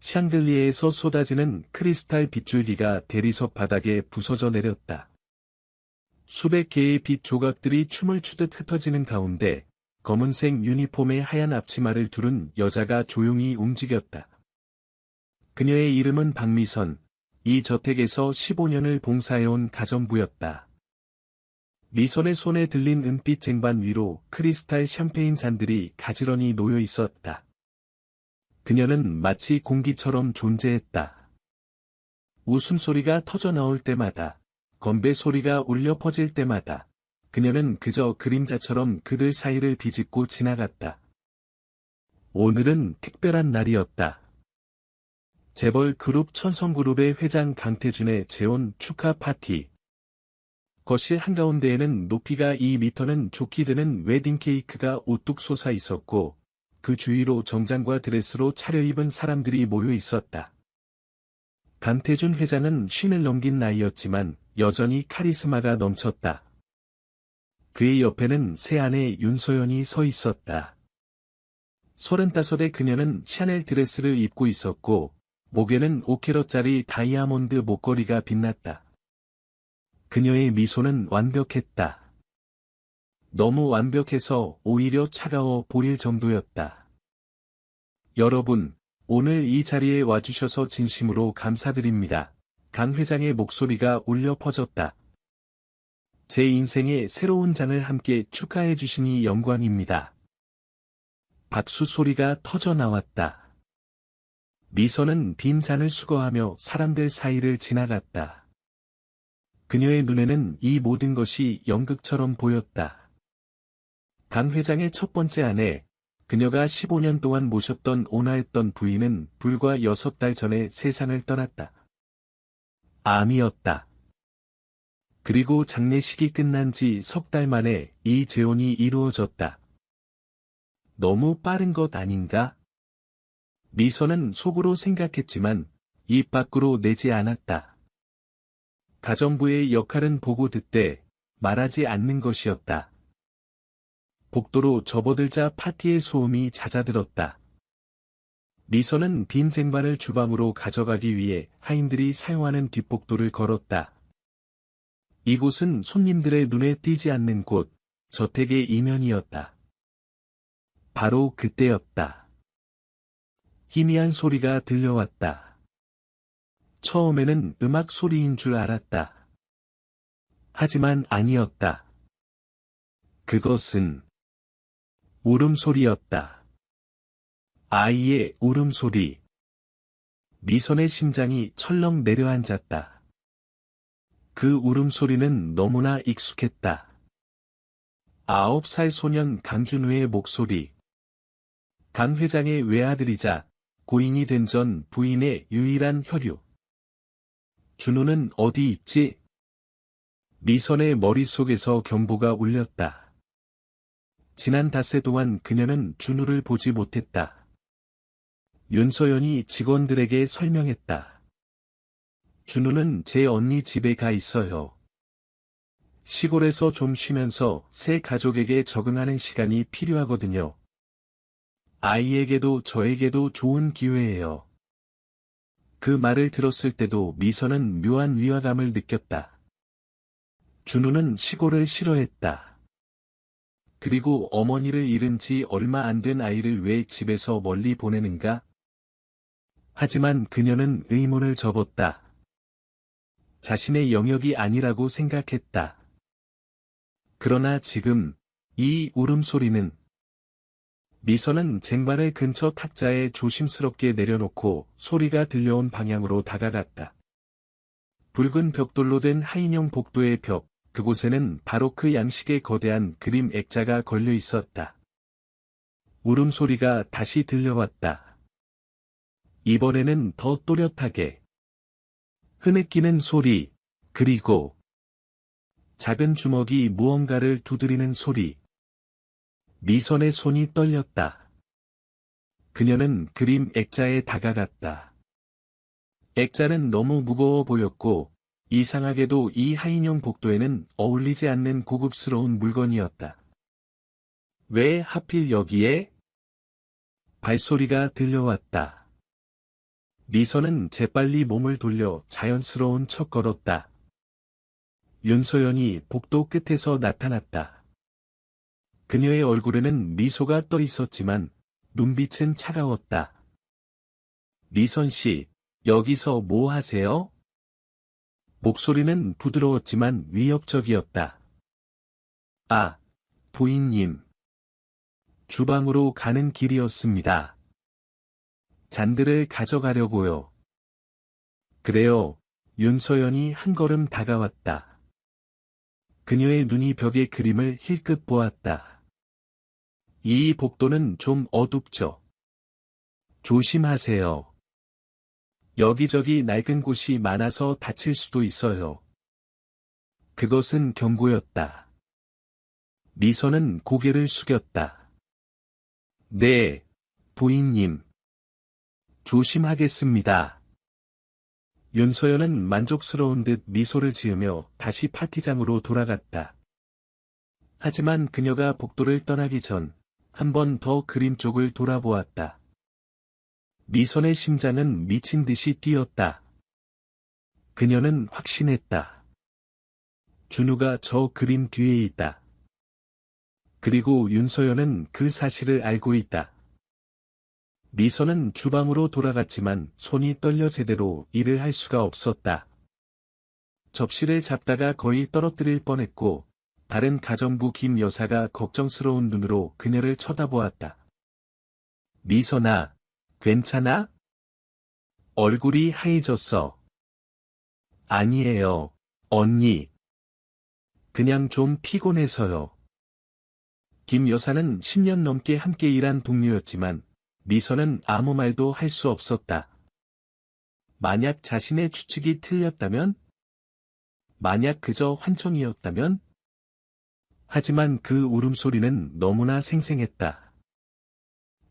샹들리에에서 쏟아지는 크리스탈 빗줄기가 대리석 바닥에 부서져 내렸다. 수백 개의 빛 조각들이 춤을 추듯 흩어지는 가운데 검은색 유니폼에 하얀 앞치마를 두른 여자가 조용히 움직였다. 그녀의 이름은 박미선, 이 저택에서 15년을 봉사해온 가정부였다. 미선의 손에 들린 은빛 쟁반 위로 크리스탈 샴페인 잔들이 가지런히 놓여 있었다. 그녀는 마치 공기처럼 존재했다. 웃음소리가 터져나올 때마다, 건배 소리가 울려 퍼질 때마다, 그녀는 그저 그림자처럼 그들 사이를 비집고 지나갔다. 오늘은 특별한 날이었다. 재벌 그룹 천성그룹의 회장 강태준의 재혼 축하 파티. 거실 한가운데에는 높이가 2m는 좋게 드는 웨딩 케이크가 우뚝 솟아 있었고, 그 주위로 정장과 드레스로 차려입은 사람들이 모여 있었다. 강태준 회장은 쉰을 넘긴 나이였지만 여전히 카리스마가 넘쳤다. 그의 옆에는 새 아내 윤소연이 서 있었다. 35의 그녀는 샤넬 드레스를 입고 있었고, 목에는 5캐럿짜리 다이아몬드 목걸이가 빛났다. 그녀의 미소는 완벽했다. 너무 완벽해서 오히려 차가워 보일 정도였다. 여러분, 오늘 이 자리에 와주셔서 진심으로 감사드립니다. 강 회장의 목소리가 울려 퍼졌다. 제 인생의 새로운 장을 함께 축하해 주시니 영광입니다. 박수 소리가 터져 나왔다. 미선은 빈 잔을 수거하며 사람들 사이를 지나갔다. 그녀의 눈에는 이 모든 것이 연극처럼 보였다. 강 회장의 첫 번째 아내, 그녀가 15년 동안 모셨던 온화했던 부인은 불과 6달 전에 세상을 떠났다. 암이었다. 그리고 장례식이 끝난 지 석 달 만에 이 재혼이 이루어졌다. 너무 빠른 것 아닌가? 미선은 속으로 생각했지만 입 밖으로 내지 않았다. 가정부의 역할은 보고 듣되 말하지 않는 것이었다. 복도로 접어들자 파티의 소음이 잦아들었다. 미선은 빈 쟁반을 주방으로 가져가기 위해 하인들이 사용하는 뒷복도를 걸었다. 이곳은 손님들의 눈에 띄지 않는 곳, 저택의 이면이었다. 바로 그때였다. 희미한 소리가 들려왔다. 처음에는 음악 소리인 줄 알았다. 하지만 아니었다. 그것은 울음소리였다. 아이의 울음소리. 미선의 심장이 철렁 내려앉았다. 그 울음소리는 너무나 익숙했다. 9살 소년 강준우의 목소리. 강 회장의 외아들이자 고인이 된 전 부인의 유일한 혈육. 준우는 어디 있지? 미선의 머릿속에서 경보가 울렸다. 지난 닷새 동안 그녀는 준우를 보지 못했다. 윤서연이 직원들에게 설명했다. 준우는 제 언니 집에 가 있어요. 시골에서 좀 쉬면서 새 가족에게 적응하는 시간이 필요하거든요. 아이에게도 저에게도 좋은 기회예요. 그 말을 들었을 때도 미선은 묘한 위화감을 느꼈다. 준우는 시골을 싫어했다. 그리고 어머니를 잃은 지 얼마 안 된 아이를 왜 집에서 멀리 보내는가? 하지만 그녀는 의문을 접었다. 자신의 영역이 아니라고 생각했다. 그러나 지금, 이 울음소리는 미선은 쟁반을 근처 탁자에 조심스럽게 내려놓고 소리가 들려온 방향으로 다가갔다. 붉은 벽돌로 된 하인형 복도의 벽, 그곳에는 바로크 양식의 거대한 그림 액자가 걸려 있었다. 울음소리가 다시 들려왔다. 이번에는 더 또렷하게. 흐느끼는 소리, 그리고 작은 주먹이 무언가를 두드리는 소리. 미선의 손이 떨렸다. 그녀는 그림 액자에 다가갔다. 액자는 너무 무거워 보였고, 이상하게도 이 하인형 복도에는 어울리지 않는 고급스러운 물건이었다. 왜 하필 여기에? 발소리가 들려왔다. 미선은 재빨리 몸을 돌려 자연스러운 척 걸었다. 윤소연이 복도 끝에서 나타났다. 그녀의 얼굴에는 미소가 떠 있었지만 눈빛은 차가웠다. 미선 씨, 여기서 뭐 하세요? 목소리는 부드러웠지만 위협적이었다. 아, 부인님. 주방으로 가는 길이었습니다. 잔들을 가져가려고요. 그래요. 윤서연이 한 걸음 다가왔다. 그녀의 눈이 벽의 그림을 힐끗 보았다. 이 복도는 좀 어둡죠. 조심하세요. 여기저기 낡은 곳이 많아서 다칠 수도 있어요. 그것은 경고였다. 미선은 고개를 숙였다. 네, 부인님. 조심하겠습니다. 윤서연은 만족스러운 듯 미소를 지으며 다시 파티장으로 돌아갔다. 하지만 그녀가 복도를 떠나기 전 한 번 더 그림 쪽을 돌아보았다. 미선의 심장은 미친 듯이 뛰었다. 그녀는 확신했다. 준우가 저 그림 뒤에 있다. 그리고 윤서연은 그 사실을 알고 있다. 미선은 주방으로 돌아갔지만 손이 떨려 제대로 일을 할 수가 없었다. 접시를 잡다가 거의 떨어뜨릴 뻔했고, 다른 가정부 김 여사가 걱정스러운 눈으로 그녀를 쳐다보았다. 미선아, 괜찮아? 얼굴이 하얘졌어. 아니에요, 언니. 그냥 좀 피곤해서요. 김 여사는 10년 넘게 함께 일한 동료였지만, 미선은 아무 말도 할 수 없었다. 만약 자신의 추측이 틀렸다면? 만약 그저 환청이었다면? 하지만 그 울음소리는 너무나 생생했다.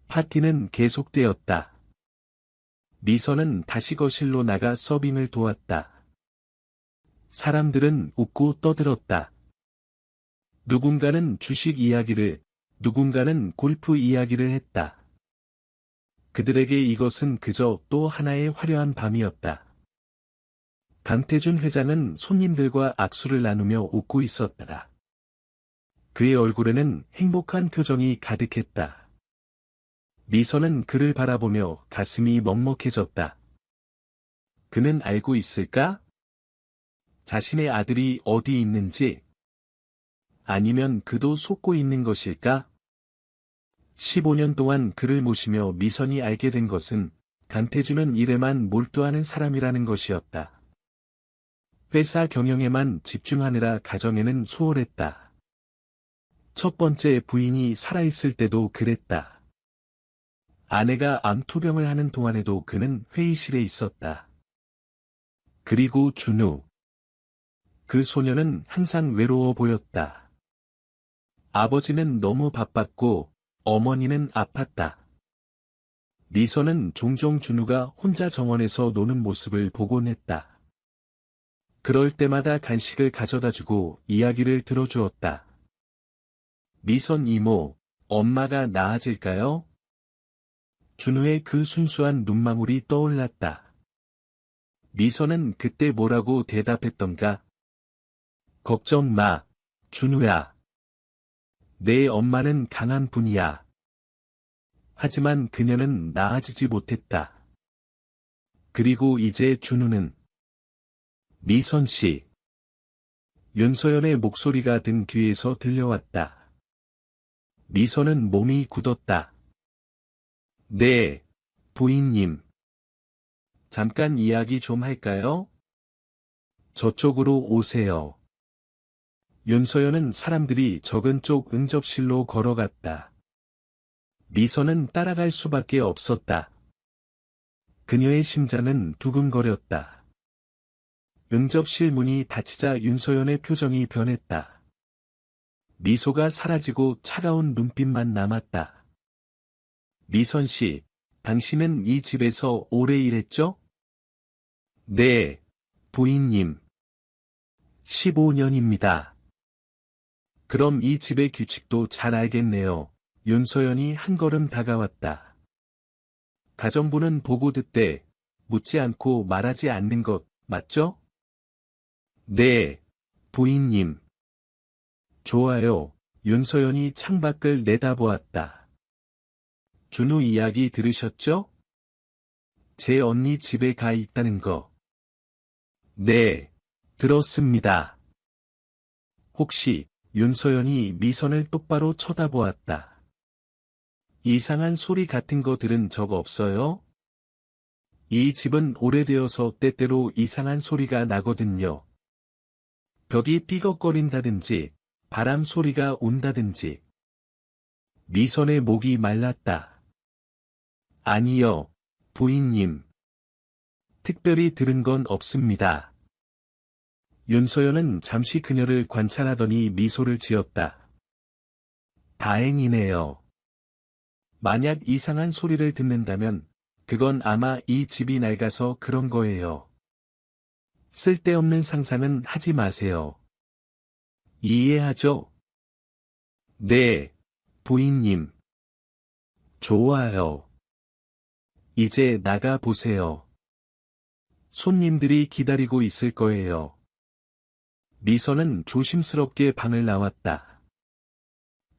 파티는 계속되었다. 미선은 다시 거실로 나가 서빙을 도왔다. 사람들은 웃고 떠들었다. 누군가는 주식 이야기를, 누군가는 골프 이야기를 했다. 그들에게 이것은 그저 또 하나의 화려한 밤이었다. 강태준 회장은 손님들과 악수를 나누며 웃고 있었다. 그의 얼굴에는 행복한 표정이 가득했다. 미선은 그를 바라보며 가슴이 먹먹해졌다. 그는 알고 있을까? 자신의 아들이 어디 있는지? 아니면 그도 속고 있는 것일까? 15년 동안 그를 모시며 미선이 알게 된 것은 강태준은 일에만 몰두하는 사람이라는 것이었다. 회사 경영에만 집중하느라 가정에는 소홀했다. 첫 번째 부인이 살아있을 때도 그랬다. 아내가 암투병을 하는 동안에도 그는 회의실에 있었다. 그리고 준우. 그 소녀는 항상 외로워 보였다. 아버지는 너무 바빴고 어머니는 아팠다. 미선은 종종 준우가 혼자 정원에서 노는 모습을 보곤 했다. 그럴 때마다 간식을 가져다주고 이야기를 들어주었다. 미선 이모, 엄마가 나아질까요? 준우의 그 순수한 눈망울이 떠올랐다. 미선은 그때 뭐라고 대답했던가? 걱정 마, 준우야. 내 엄마는 강한 분이야. 하지만 그녀는 나아지지 못했다. 그리고 이제 준우는 미선 씨. 윤서연의 목소리가 등 뒤에서 들려왔다. 미선은 몸이 굳었다. 네, 부인님. 잠깐 이야기 좀 할까요? 저쪽으로 오세요. 윤서연은 사람들이 적은 쪽 응접실로 걸어갔다. 미선은 따라갈 수밖에 없었다. 그녀의 심장은 두근거렸다. 응접실 문이 닫히자 윤서연의 표정이 변했다. 미소가 사라지고 차가운 눈빛만 남았다. 미선 씨, 당신은 이 집에서 오래 일했죠? 네, 부인님. 15년입니다. 그럼 이 집의 규칙도 잘 알겠네요. 윤서연이 한 걸음 다가왔다. 가정부는 보고 듣되 묻지 않고 말하지 않는 것, 맞죠? 네, 부인님. 좋아요. 윤서연이 창밖을 내다보았다. 준우 이야기 들으셨죠? 제 언니 집에 가 있다는 거. 네, 들었습니다. 혹시 윤서연이 미선을 똑바로 쳐다보았다. 이상한 소리 같은 거 들은 적 없어요? 이 집은 오래되어서 때때로 이상한 소리가 나거든요. 벽이 삐걱거린다든지, 바람 소리가 온다든지. 미선의 목이 말랐다. 아니요, 부인님. 특별히 들은 건 없습니다. 윤서연은 잠시 그녀를 관찰하더니 미소를 지었다. 다행이네요. 만약 이상한 소리를 듣는다면, 그건 아마 이 집이 낡아서 그런 거예요. 쓸데없는 상상은 하지 마세요. 이해하죠? 네, 부인님. 좋아요. 이제 나가 보세요. 손님들이 기다리고 있을 거예요. 미선은 조심스럽게 방을 나왔다.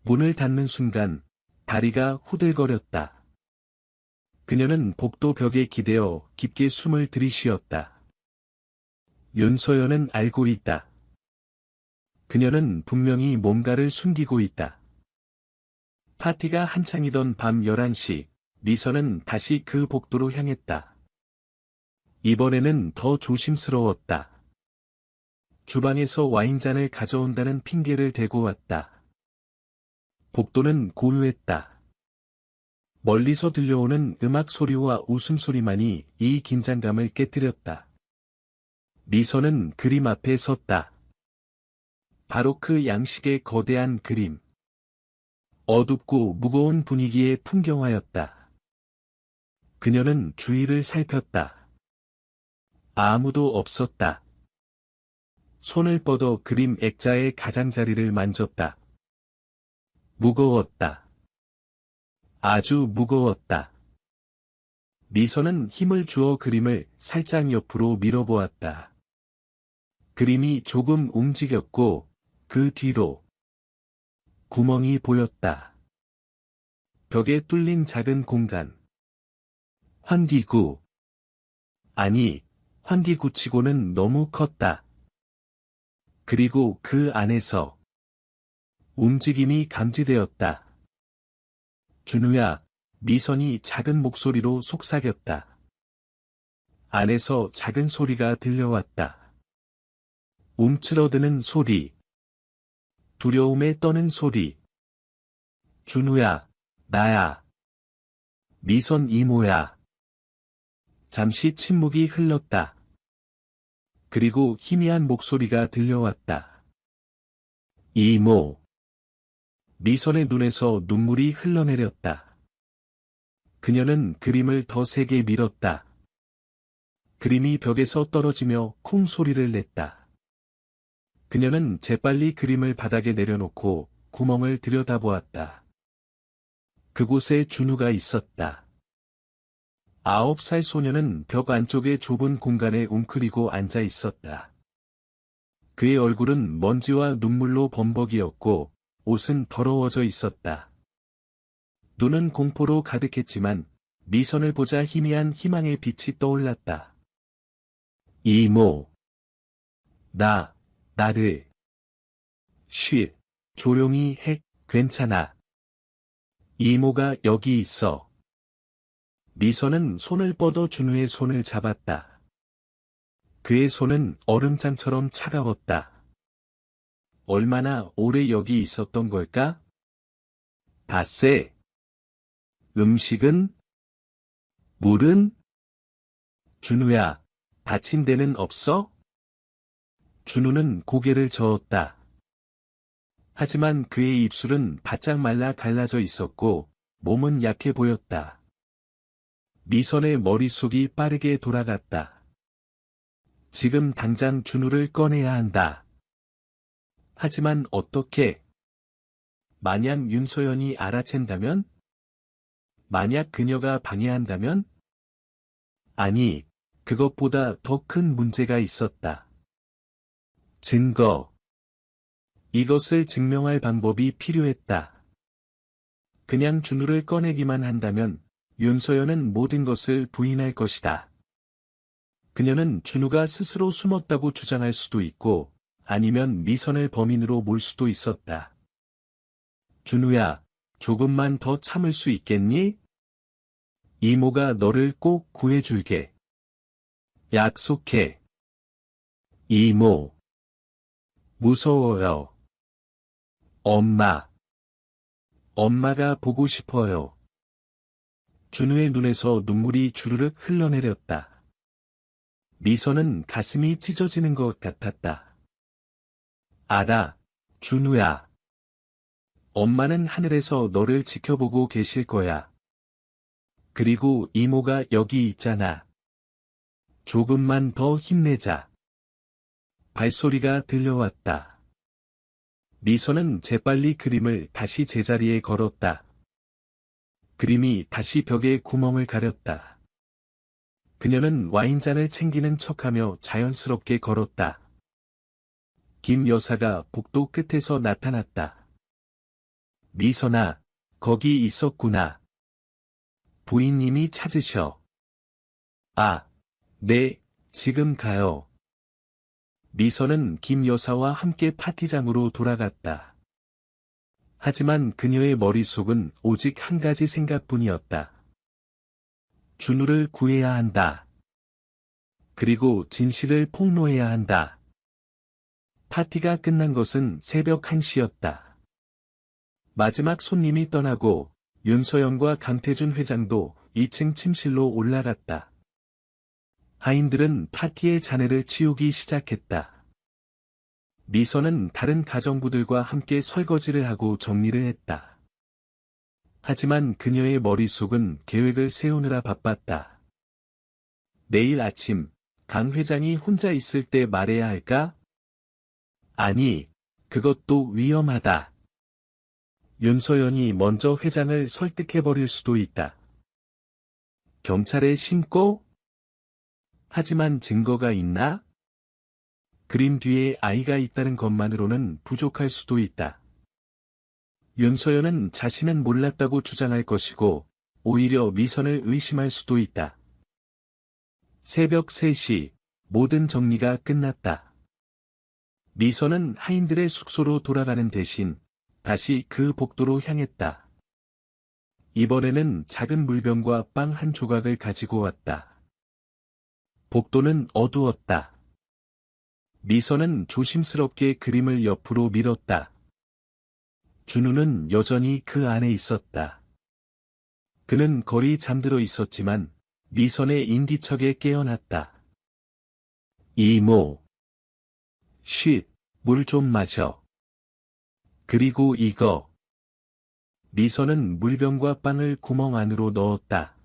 문을 닫는 순간, 다리가 후들거렸다. 그녀는 복도 벽에 기대어 깊게 숨을 들이쉬었다. 윤서연은 알고 있다. 그녀는 분명히 뭔가를 숨기고 있다. 파티가 한창이던 밤 11시, 미선은 다시 그 복도로 향했다. 이번에는 더 조심스러웠다. 주방에서 와인잔을 가져온다는 핑계를 대고 왔다. 복도는 고요했다. 멀리서 들려오는 음악 소리와 웃음소리만이 이 긴장감을 깨뜨렸다. 미선은 그림 앞에 섰다. 바로크 양식의 거대한 그림. 어둡고 무거운 분위기의 풍경화였다. 그녀는 주위를 살폈다. 아무도 없었다. 손을 뻗어 그림 액자의 가장자리를 만졌다. 무거웠다. 아주 무거웠다. 미선은 힘을 주어 그림을 살짝 옆으로 밀어보았다. 그림이 조금 움직였고, 그 뒤로 구멍이 보였다. 벽에 뚫린 작은 공간. 환기구. 아니, 환기구치고는 너무 컸다. 그리고 그 안에서 움직임이 감지되었다. 준우야, 미선이 작은 목소리로 속삭였다. 안에서 작은 소리가 들려왔다. 움츠러드는 소리. 두려움에 떠는 소리. 준우야, 나야. 미선 이모야. 잠시 침묵이 흘렀다. 그리고 희미한 목소리가 들려왔다. 이모. 미선의 눈에서 눈물이 흘러내렸다. 그녀는 그림을 더 세게 밀었다. 그림이 벽에서 떨어지며 쿵 소리를 냈다. 그녀는 재빨리 그림을 바닥에 내려놓고 구멍을 들여다보았다. 그곳에 준우가 있었다. 9살 소녀는 벽 안쪽의 좁은 공간에 웅크리고 앉아 있었다. 그의 얼굴은 먼지와 눈물로 범벅이었고, 옷은 더러워져 있었다. 눈은 공포로 가득했지만, 미선을 보자 희미한 희망의 빛이 떠올랐다. 이모. 나를. 조용히 해, 괜찮아. 이모가 여기 있어. 미선은 손을 뻗어 준우의 손을 잡았다. 그의 손은 얼음장처럼 차가웠다. 얼마나 오래 여기 있었던 걸까? 닷새. 음식은? 물은? 준우야, 다친 데는 없어? 준우는 고개를 저었다. 하지만 그의 입술은 바짝 말라 갈라져 있었고, 몸은 약해 보였다. 미선의 머릿속이 빠르게 돌아갔다. 지금 당장 준우를 꺼내야 한다. 하지만 어떻게? 만약 윤서연이 알아챈다면? 만약 그녀가 방해한다면? 아니, 그것보다 더 큰 문제가 있었다. 증거. 이것을 증명할 방법이 필요했다. 그냥 준우를 꺼내기만 한다면 윤서연은 모든 것을 부인할 것이다. 그녀는 준우가 스스로 숨었다고 주장할 수도 있고 아니면 미선을 범인으로 몰 수도 있었다. 준우야, 조금만 더 참을 수 있겠니? 이모가 너를 꼭 구해줄게. 약속해. 이모. 무서워요. 엄마. 엄마가 보고 싶어요. 준우의 눈에서 눈물이 주르륵 흘러내렸다. 미선은 가슴이 찢어지는 것 같았다. 알아, 준우야. 엄마는 하늘에서 너를 지켜보고 계실 거야. 그리고 이모가 여기 있잖아. 조금만 더 힘내자. 발소리가 들려왔다. 미선은 재빨리 그림을 다시 제자리에 걸었다. 그림이 다시 벽에 구멍을 가렸다. 그녀는 와인잔을 챙기는 척하며 자연스럽게 걸었다. 김 여사가 복도 끝에서 나타났다. 미선아, 거기 있었구나. 부인님이 찾으셔. 아, 네, 지금 가요. 미선은 김 여사와 함께 파티장으로 돌아갔다. 하지만 그녀의 머릿속은 오직 한 가지 생각뿐이었다. 준우를 구해야 한다. 그리고 진실을 폭로해야 한다. 파티가 끝난 것은 새벽 1시였다. 마지막 손님이 떠나고 윤서영과 강태준 회장도 2층 침실로 올라갔다. 하인들은 파티의 잔해를 치우기 시작했다. 미선은 다른 가정부들과 함께 설거지를 하고 정리를 했다. 하지만 그녀의 머릿속은 계획을 세우느라 바빴다. 내일 아침, 강 회장이 혼자 있을 때 말해야 할까? 아니, 그것도 위험하다. 윤서연이 먼저 회장을 설득해버릴 수도 있다. 경찰에 신고? 하지만 증거가 있나? 그림 뒤에 아이가 있다는 것만으로는 부족할 수도 있다. 윤서연은 자신은 몰랐다고 주장할 것이고, 오히려 미선을 의심할 수도 있다. 새벽 3시, 모든 정리가 끝났다. 미선은 하인들의 숙소로 돌아가는 대신, 다시 그 복도로 향했다. 이번에는 작은 물병과 빵 한 조각을 가지고 왔다. 복도는 어두웠다. 미선은 조심스럽게 그림을 옆으로 밀었다. 준우는 여전히 그 안에 있었다. 그는 거의 잠들어 있었지만 미선의 인기척에 깨어났다. 이모. 쉿, 물 좀 마셔. 그리고 이거. 미선은 물병과 빵을 구멍 안으로 넣었다.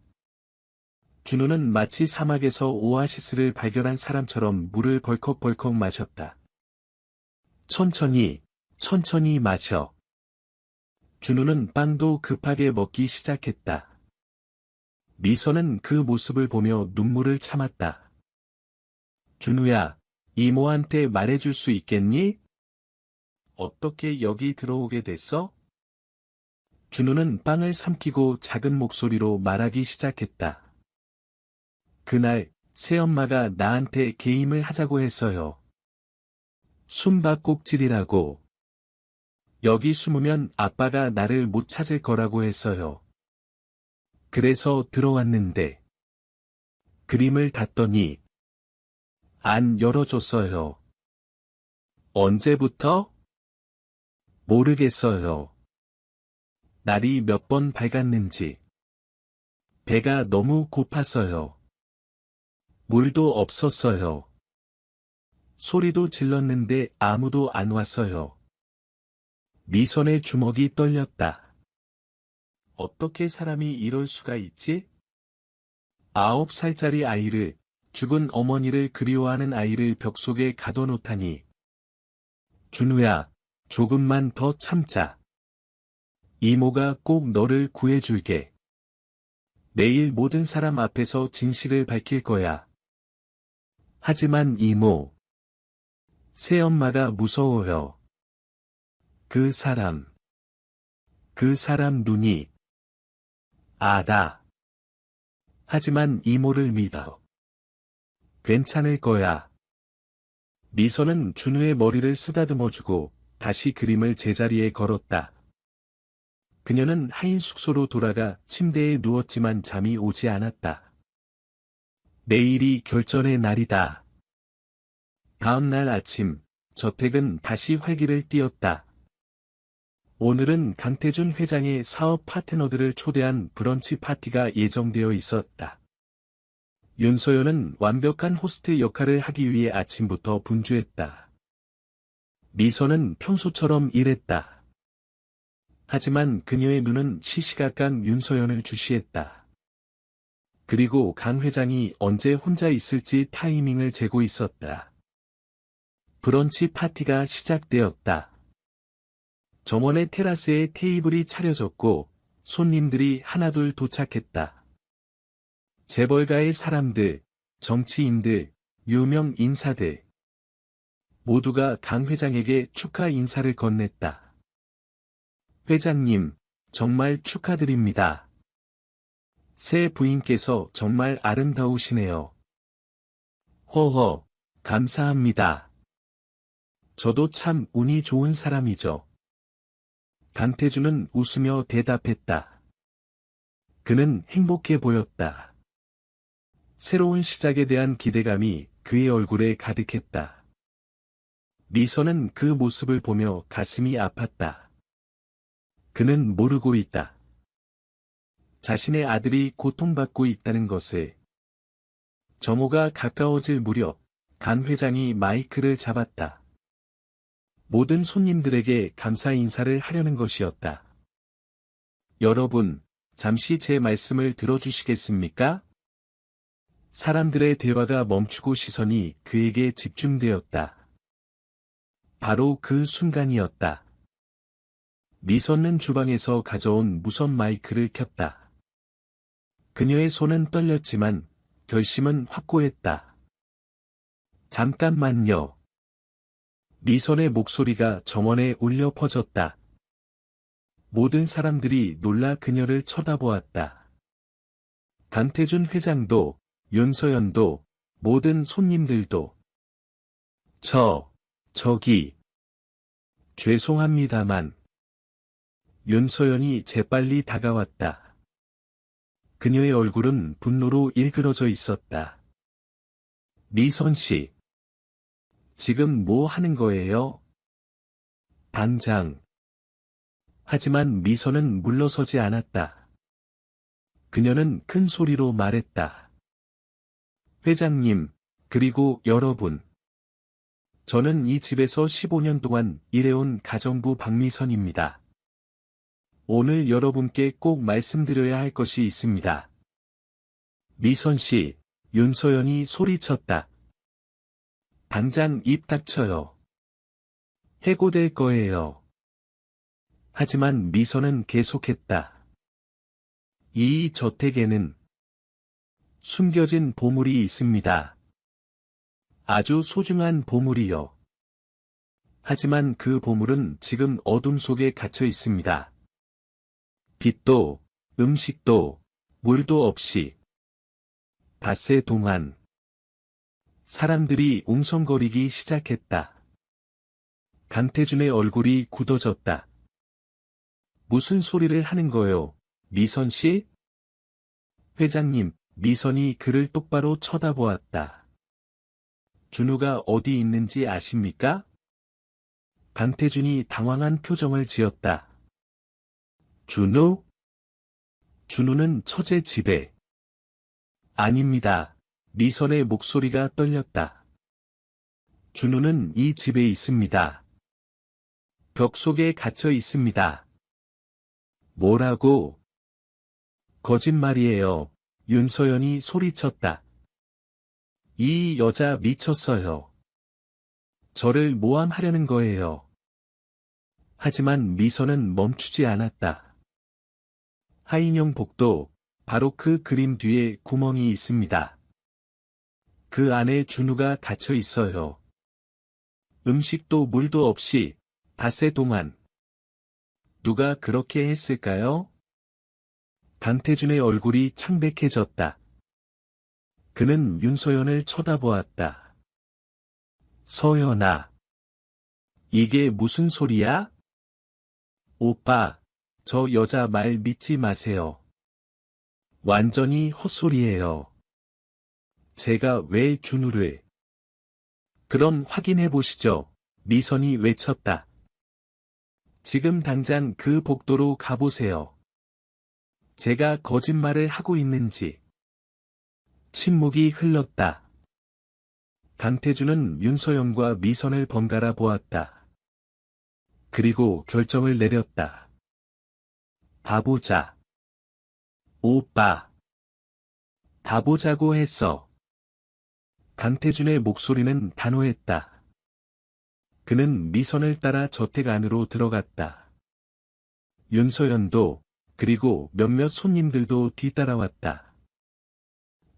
준우는 마치 사막에서 오아시스를 발견한 사람처럼 물을 벌컥벌컥 마셨다. 천천히, 천천히 마셔. 준우는 빵도 급하게 먹기 시작했다. 미선은 그 모습을 보며 눈물을 참았다. 준우야, 이모한테 말해줄 수 있겠니? 어떻게 여기 들어오게 됐어? 준우는 빵을 삼키고 작은 목소리로 말하기 시작했다. 그날, 새엄마가 나한테 게임을 하자고 했어요. 숨바꼭질이라고. 여기 숨으면 아빠가 나를 못 찾을 거라고 했어요. 그래서 들어왔는데. 그림을 닫더니 안 열어줬어요. 언제부터? 모르겠어요. 날이 몇 번 밝았는지. 배가 너무 고팠어요. 물도 없었어요. 소리도 질렀는데 아무도 안 왔어요. 미선의 주먹이 떨렸다. 어떻게 사람이 이럴 수가 있지? 9살짜리 아이를, 죽은 어머니를 그리워하는 아이를 벽 속에 가둬놓다니. 준우야, 조금만 더 참자. 이모가 꼭 너를 구해줄게. 내일 모든 사람 앞에서 진실을 밝힐 거야. 하지만 이모. 새엄마가 무서워요. 그 사람 눈이. 아다. 하지만 이모를 믿어. 괜찮을 거야. 미선은 준우의 머리를 쓰다듬어주고 다시 그림을 제자리에 걸었다. 그녀는 하인 숙소로 돌아가 침대에 누웠지만 잠이 오지 않았다. 내일이 결전의 날이다. 다음 날 아침, 저택은 다시 활기를 띠었다. 오늘은 강태준 회장의 사업 파트너들을 초대한 브런치 파티가 예정되어 있었다. 윤소연은 완벽한 호스트 역할을 하기 위해 아침부터 분주했다. 미선은 평소처럼 일했다. 하지만 그녀의 눈은 시시각각 윤소연을 주시했다. 그리고 강 회장이 언제 혼자 있을지 타이밍을 재고 있었다. 브런치 파티가 시작되었다. 정원의 테라스에 테이블이 차려졌고 손님들이 하나둘 도착했다. 재벌가의 사람들, 정치인들, 유명 인사들. 모두가 강 회장에게 축하 인사를 건넸다. 회장님, 정말 축하드립니다. 새 부인께서 정말 아름다우시네요. 허허, 감사합니다. 저도 참 운이 좋은 사람이죠. 강태준은 웃으며 대답했다. 그는 행복해 보였다. 새로운 시작에 대한 기대감이 그의 얼굴에 가득했다. 미선은 그 모습을 보며 가슴이 아팠다. 그는 모르고 있다. 자신의 아들이 고통받고 있다는 것을. 점호가 가까워질 무렵, 강 회장이 마이크를 잡았다. 모든 손님들에게 감사 인사를 하려는 것이었다. 여러분, 잠시 제 말씀을 들어주시겠습니까? 사람들의 대화가 멈추고 시선이 그에게 집중되었다. 바로 그 순간이었다. 미선은 주방에서 가져온 무선 마이크를 켰다. 그녀의 손은 떨렸지만 결심은 확고했다. 잠깐만요. 미선의 목소리가 정원에 울려 퍼졌다. 모든 사람들이 놀라 그녀를 쳐다보았다. 강태준 회장도, 윤서연도, 모든 손님들도. 저기. 죄송합니다만. 윤서연이 재빨리 다가왔다. 그녀의 얼굴은 분노로 일그러져 있었다. 미선 씨. 지금 뭐 하는 거예요? 당장. 하지만 미선은 물러서지 않았다. 그녀는 큰 소리로 말했다. 회장님, 그리고 여러분. 저는 이 집에서 15년 동안 일해온 가정부 박미선입니다. 오늘 여러분께 꼭 말씀드려야 할 것이 있습니다. 미선 씨, 윤소연이 소리쳤다. 당장 입 닥쳐요. 해고될 거예요. 하지만 미선은 계속했다. 이 저택에는 숨겨진 보물이 있습니다. 아주 소중한 보물이요. 하지만 그 보물은 지금 어둠 속에 갇혀 있습니다. 빛도, 음식도, 물도 없이. 닷새 동안 사람들이 웅성거리기 시작했다. 강태준의 얼굴이 굳어졌다. 무슨 소리를 하는 거요, 미선 씨? 회장님, 미선이 그를 똑바로 쳐다보았다. 준우가 어디 있는지 아십니까? 강태준이 당황한 표정을 지었다. 준우? 준우는 처제 집에. 아닙니다. 미선의 목소리가 떨렸다. 준우는 이 집에 있습니다. 벽 속에 갇혀 있습니다. 뭐라고? 거짓말이에요. 윤서연이 소리쳤다. 이 여자 미쳤어요. 저를 모함하려는 거예요. 하지만 미선은 멈추지 않았다. 하인용 복도, 바로 그 그림 뒤에 구멍이 있습니다. 그 안에 준우가 갇혀 있어요. 음식도 물도 없이 닷새 동안. 누가 그렇게 했을까요? 강태준의 얼굴이 창백해졌다. 그는 윤서연을 쳐다보았다. 서연아. 이게 무슨 소리야? 오빠, 저 여자 말 믿지 마세요. 완전히 헛소리예요. 제가 왜 준우를? 그럼 확인해 보시죠. 미선이 외쳤다. 지금 당장 그 복도로 가보세요. 제가 거짓말을 하고 있는지. 침묵이 흘렀다. 강태준은 윤서연과 미선을 번갈아 보았다. 그리고 결정을 내렸다. 가보자. 오빠. 가보자고 했어. 강태준의 목소리는 단호했다. 그는 미선을 따라 저택 안으로 들어갔다. 윤서연도, 그리고 몇몇 손님들도 뒤따라왔다.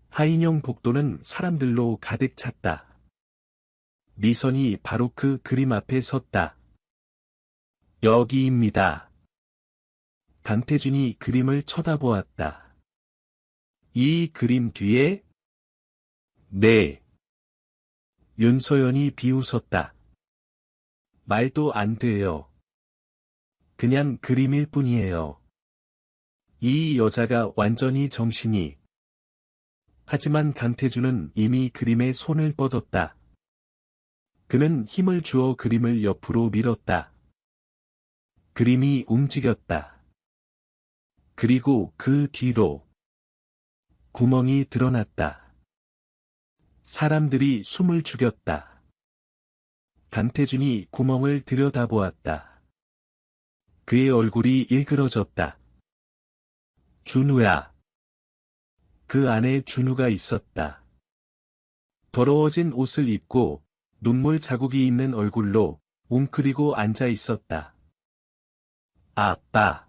하인용 복도는 사람들로 가득 찼다. 미선이 바로 그 그림 앞에 섰다. 여기입니다. 강태준이 그림을 쳐다보았다. 이 그림 뒤에? 네. 윤서연이 비웃었다. 말도 안 돼요. 그냥 그림일 뿐이에요. 이 여자가 완전히 정신이. 하지만 강태준은 이미 그림에 손을 뻗었다. 그는 힘을 주어 그림을 옆으로 밀었다. 그림이 움직였다. 그리고 그 뒤로 구멍이 드러났다. 사람들이 숨을 죽였다. 강태준이 구멍을 들여다보았다. 그의 얼굴이 일그러졌다. 준우야. 그 안에 준우가 있었다. 더러워진 옷을 입고 눈물 자국이 있는 얼굴로 웅크리고 앉아 있었다. 아빠.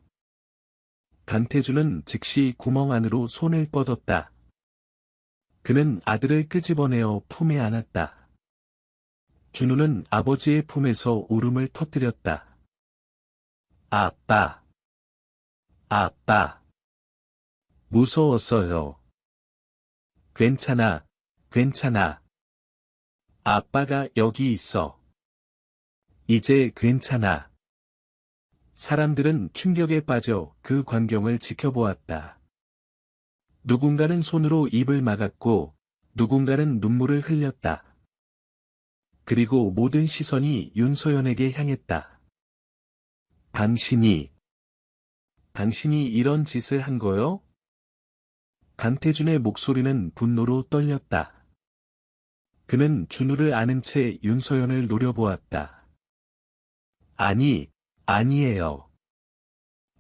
강태준은 즉시 구멍 안으로 손을 뻗었다. 그는 아들을 끄집어내어 품에 안았다. 준우는 아버지의 품에서 울음을 터뜨렸다. 아빠. 아빠. 무서웠어요. 괜찮아, 괜찮아. 아빠가 여기 있어. 이제 괜찮아. 사람들은 충격에 빠져 그 광경을 지켜보았다. 누군가는 손으로 입을 막았고, 누군가는 눈물을 흘렸다. 그리고 모든 시선이 윤서연에게 향했다. 당신이 이런 짓을 한 거요? 강태준의 목소리는 분노로 떨렸다. 그는 준우를 아는 채 윤서연을 노려보았다. 아니에요.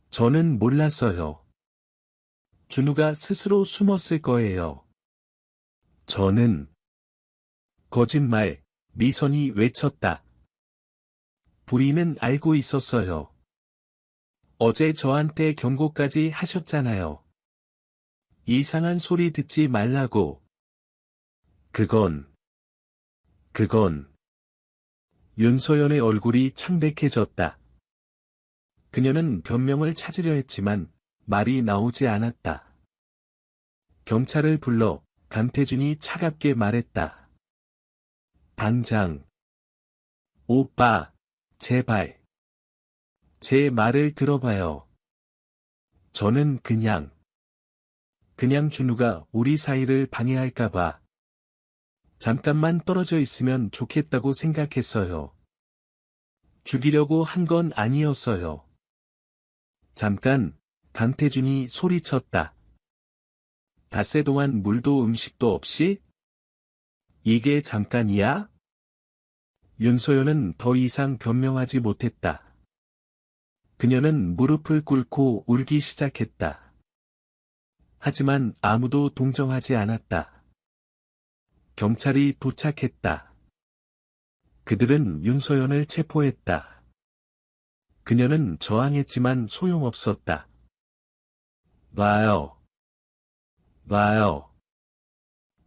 저는 몰랐어요. 준우가 스스로 숨었을 거예요. 저는 거짓말, 미선이 외쳤다. 부리는 알고 있었어요. 어제 저한테 경고까지 하셨잖아요. 이상한 소리 듣지 말라고. 그건. 윤서연의 얼굴이 창백해졌다. 그녀는 변명을 찾으려 했지만 말이 나오지 않았다. 경찰을 불러 강태준이 차갑게 말했다. 당장. 오빠, 제발. 제 말을 들어봐요. 저는 그냥 준우가 우리 사이를 방해할까봐 잠깐만 떨어져 있으면 좋겠다고 생각했어요. 죽이려고 한 건 아니었어요. 잠깐, 강태준이 소리쳤다. 닷새 동안 물도 음식도 없이? 이게 잠깐이야? 윤서연은 더 이상 변명하지 못했다. 그녀는 무릎을 꿇고 울기 시작했다. 하지만 아무도 동정하지 않았다. 경찰이 도착했다. 그들은 윤서연을 체포했다. 그녀는 저항했지만 소용없었다. 놔요.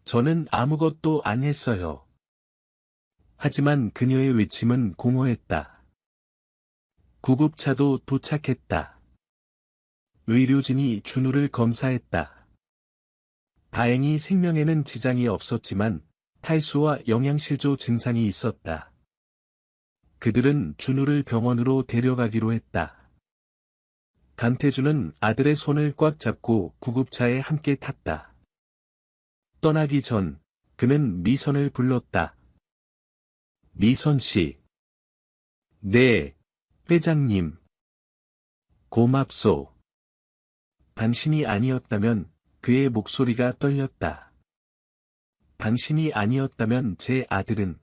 저는 아무것도 안 했어요. 하지만 그녀의 외침은 공허했다. 구급차도 도착했다. 의료진이 준우를 검사했다. 다행히 생명에는 지장이 없었지만 탈수와 영양실조 증상이 있었다. 그들은 준우를 병원으로 데려가기로 했다. 간태준은 아들의 손을 꽉 잡고 구급차에 함께 탔다. 떠나기 전 그는 미선을 불렀다. 미선 씨. 네, 회장님. 고맙소. 당신이 아니었다면 그의 목소리가 떨렸다. 당신이 아니었다면 제 아들은.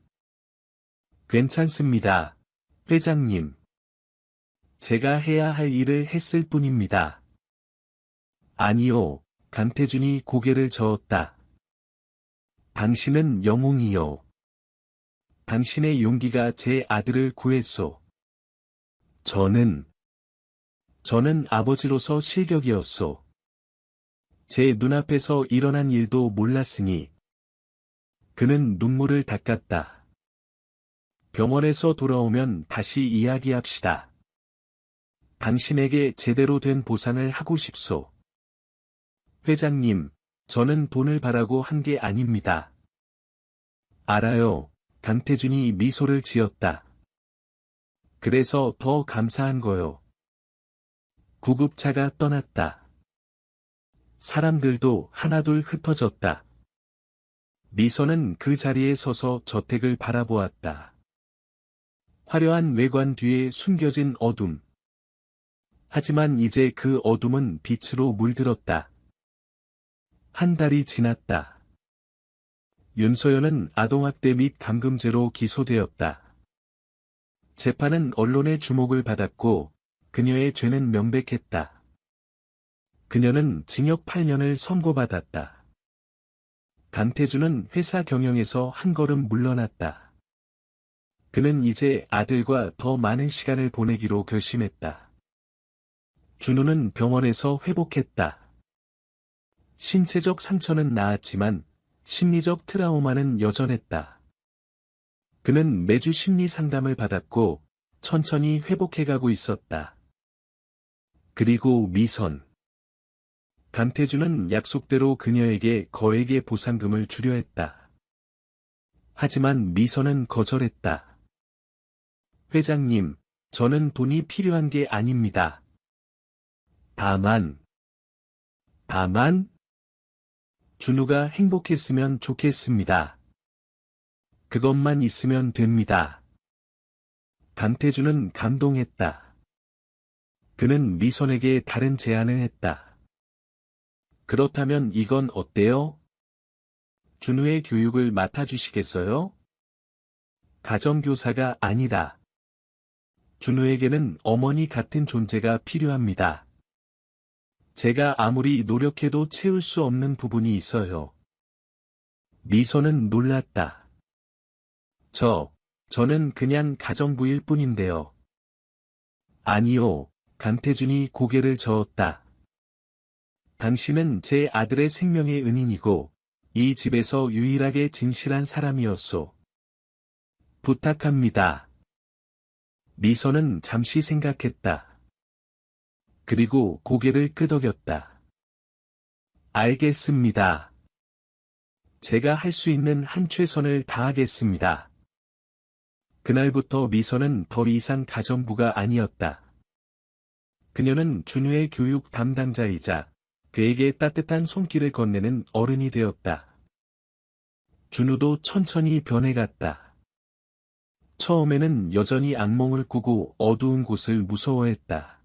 괜찮습니다, 회장님. 제가 해야 할 일을 했을 뿐입니다. 아니요, 간태준이 고개를 저었다. 당신은 영웅이요. 당신의 용기가 제 아들을 구했소. 저는 아버지로서 실격이었소. 제 눈앞에서 일어난 일도 몰랐으니. 그는 눈물을 닦았다. 병원에서 돌아오면 다시 이야기합시다. 당신에게 제대로 된 보상을 하고 싶소. 회장님, 저는 돈을 바라고 한 게 아닙니다. 알아요. 간태준이 미소를 지었다. 그래서 더 감사한 거요. 구급차가 떠났다. 사람들도 하나둘 흩어졌다. 미선은 그 자리에 서서 저택을 바라보았다. 화려한 외관 뒤에 숨겨진 어둠. 하지만 이제 그 어둠은 빛으로 물들었다. 한 달이 지났다. 윤소연은 아동학대 및 감금죄로 기소되었다. 재판은 언론의 주목을 받았고 그녀의 죄는 명백했다. 그녀는 징역 8년을 선고받았다. 간태준은 회사 경영에서 한 걸음 물러났다. 그는 이제 아들과 더 많은 시간을 보내기로 결심했다. 준우는 병원에서 회복했다. 신체적 상처는 나았지만 심리적 트라우마는 여전했다. 그는 매주 심리 상담을 받았고 천천히 회복해가고 있었다. 그리고 미선. 간태준은 약속대로 그녀에게 거액의 보상금을 주려 했다. 하지만 미선은 거절했다. 회장님, 저는 돈이 필요한 게 아닙니다. 다만, 준우가 행복했으면 좋겠습니다. 그것만 있으면 됩니다. 간태준은 감동했다. 그는 미선에게 다른 제안을 했다. 그렇다면 이건 어때요? 준우의 교육을 맡아주시겠어요? 가정교사가 아니다. 준우에게는 어머니 같은 존재가 필요합니다. 제가 아무리 노력해도 채울 수 없는 부분이 있어요. 미선은 놀랐다. 저는 그냥 가정부일 뿐인데요. 아니요, 간태준이 고개를 저었다. 당신은 제 아들의 생명의 은인이고, 이 집에서 유일하게 진실한 사람이었소. 부탁합니다. 미선은 잠시 생각했다. 그리고 고개를 끄덕였다. 알겠습니다. 제가 할 수 있는 한 최선을 다하겠습니다. 그날부터 미선은 더 이상 가정부가 아니었다. 그녀는 준우의 교육 담당자이자 그에게 따뜻한 손길을 건네는 어른이 되었다. 준우도 천천히 변해갔다. 처음에는 여전히 악몽을 꾸고 어두운 곳을 무서워했다.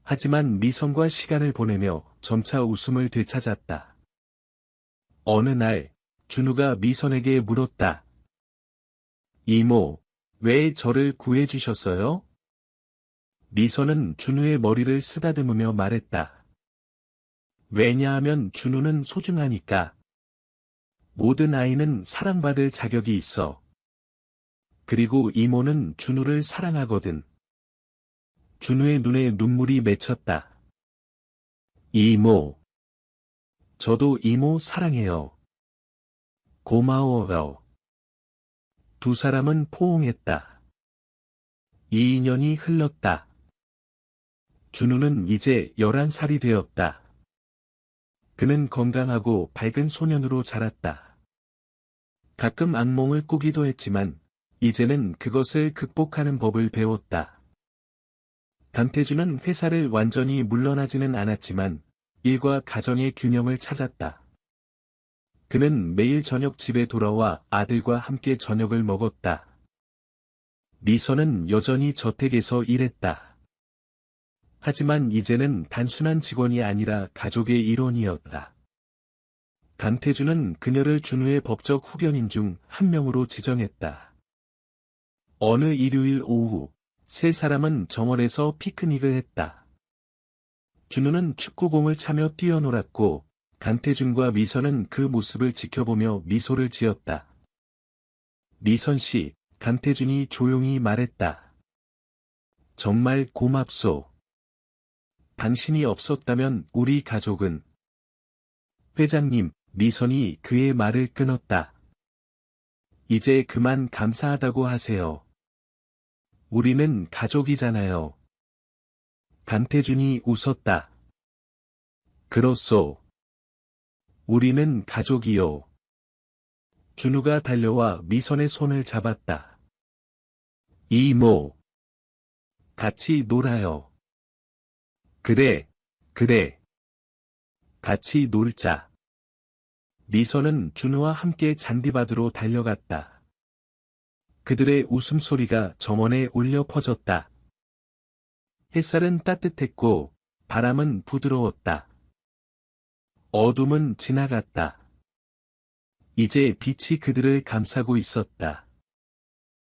하지만 미선과 시간을 보내며 점차 웃음을 되찾았다. 어느 날, 준우가 미선에게 물었다. 이모, 왜 저를 구해주셨어요? 미선은 준우의 머리를 쓰다듬으며 말했다. 왜냐하면 준우는 소중하니까. 모든 아이는 사랑받을 자격이 있어. 그리고 이모는 준우를 사랑하거든. 준우의 눈에 눈물이 맺혔다. 이모. 저도 이모 사랑해요. 고마워요. 두 사람은 포옹했다. 2년이 흘렀다. 준우는 이제 11살이 되었다. 그는 건강하고 밝은 소년으로 자랐다. 가끔 악몽을 꾸기도 했지만, 이제는 그것을 극복하는 법을 배웠다. 강태준은 회사를 완전히 물러나지는 않았지만, 일과 가정의 균형을 찾았다. 그는 매일 저녁 집에 돌아와 아들과 함께 저녁을 먹었다. 미선은 여전히 저택에서 일했다. 하지만 이제는 단순한 직원이 아니라 가족의 일원이었다. 강태준은 그녀를 준우의 법적 후견인 중 한 명으로 지정했다. 어느 일요일 오후, 세 사람은 정원에서 피크닉을 했다. 준우는 축구공을 차며 뛰어놀았고, 강태준과 미선은 그 모습을 지켜보며 미소를 지었다. 미선 씨, 강태준이 조용히 말했다. 정말 고맙소. 당신이 없었다면 우리 가족은... 회장님, 미선이 그의 말을 끊었다. 이제 그만 감사하다고 하세요. 우리는 가족이잖아요. 강태준이 웃었다. 그렇소. 우리는 가족이요. 준우가 달려와 미선의 손을 잡았다. 이모. 같이 놀아요. 그래, 그래. 같이 놀자. 미선은 준우와 함께 잔디밭으로 달려갔다. 그들의 웃음소리가 정원에 울려 퍼졌다. 햇살은 따뜻했고, 바람은 부드러웠다. 어둠은 지나갔다. 이제 빛이 그들을 감싸고 있었다.